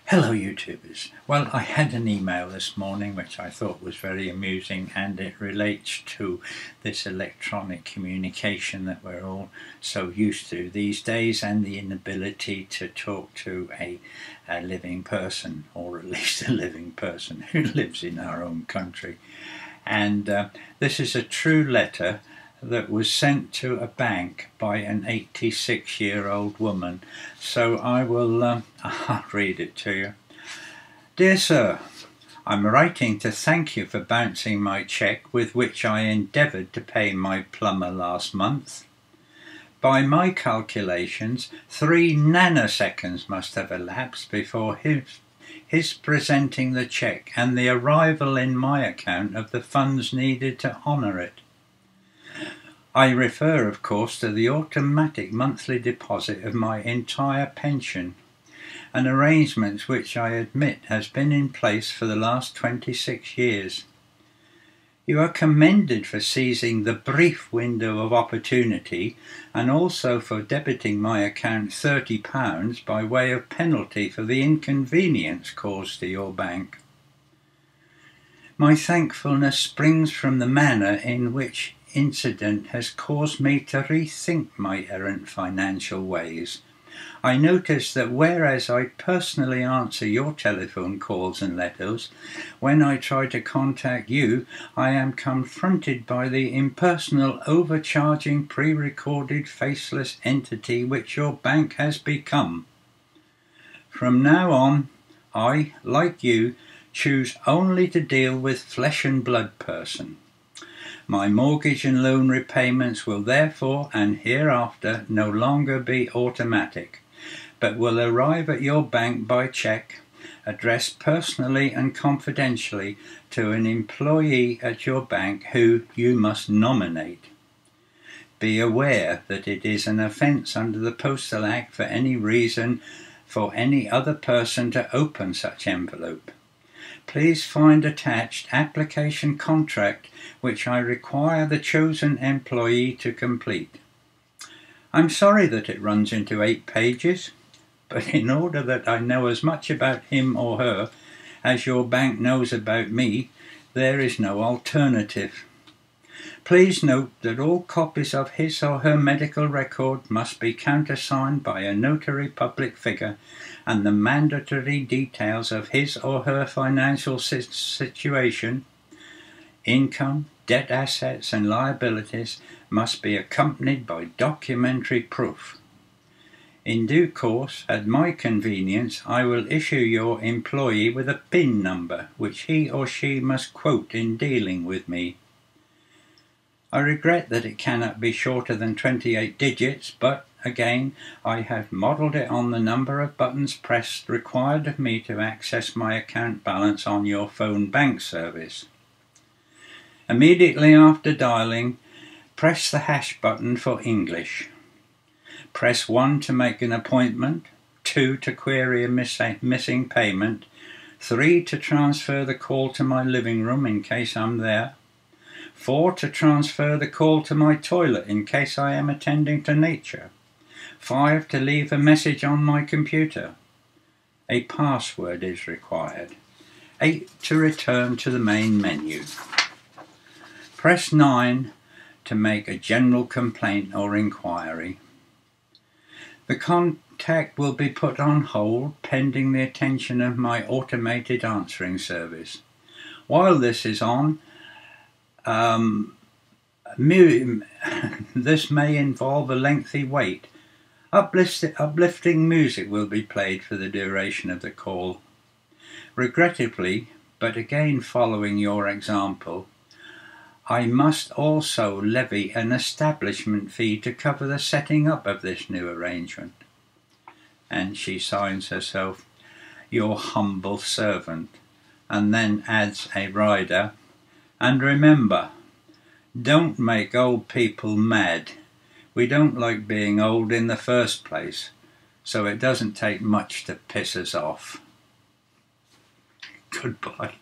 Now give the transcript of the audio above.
Hello YouTubers. Well, I had an email this morning which I thought was very amusing, and it relates to this electronic communication that we're all so used to these days, and the inability to talk to a living person, or at least a living person who lives in our own country. And this is a true letter that was sent to a bank by an 86-year-old woman. So I will I'll read it to you. Dear Sir, I'm writing to thank you for bouncing my cheque with which I endeavoured to pay my plumber last month. By my calculations, 3 nanoseconds must have elapsed before his presenting the cheque and the arrival in my account of the funds needed to honour it. I refer, of course, to the automatic monthly deposit of my entire pension, an arrangement which I admit has been in place for the last 26 years. You are commended for seizing the brief window of opportunity, and also for debiting my account £30 by way of penalty for the inconvenience caused to your bank. My thankfulness springs from the manner in which incident has caused me to rethink my errant financial ways. I notice that whereas I personally answer your telephone calls and letters, when I try to contact you, I am confronted by the impersonal, overcharging, pre-recorded, faceless entity which your bank has become. From now on, I, like you, choose only to deal with flesh and blood person. My mortgage and loan repayments will therefore and hereafter no longer be automatic, but will arrive at your bank by cheque, addressed personally and confidentially to an employee at your bank who you must nominate. Be aware that it is an offence under the Postal Act for any reason for any other person to open such envelope. Please find attached application contract which I require the chosen employee to complete. I'm sorry that it runs into 8 pages, but in order that I know as much about him or her as your bank knows about me, there is no alternative. Please note that all copies of his or her medical record must be countersigned by a notary public figure, and the mandatory details of his or her financial situation, income, debt, assets and liabilities must be accompanied by documentary proof. In due course, at my convenience, I will issue your employee with a PIN number which he or she must quote in dealing with me. I regret that it cannot be shorter than 28 digits, but again, I have modelled it on the number of buttons pressed required of me to access my account balance on your phone bank service. Immediately after dialing, press the hash button for English. Press 1 to make an appointment, 2 to query a missing payment, 3 to transfer the call to my living room in case I'm there, 4 to transfer the call to my toilet in case I am attending to nature, 5 to leave a message on my computer. A password is required. 8 to return to the main menu. Press 9 to make a general complaint or inquiry. The contact will be put on hold pending the attention of my automated answering service. While this is on, this may involve a lengthy wait. Uplifting music will be played for the duration of the call. Regrettably, but again following your example, I must also levy an establishment fee to cover the setting up of this new arrangement. And she signs herself, your humble servant, and then adds a rider, and remember, don't make old people mad. We don't like being old in the first place, so it doesn't take much to piss us off. Goodbye.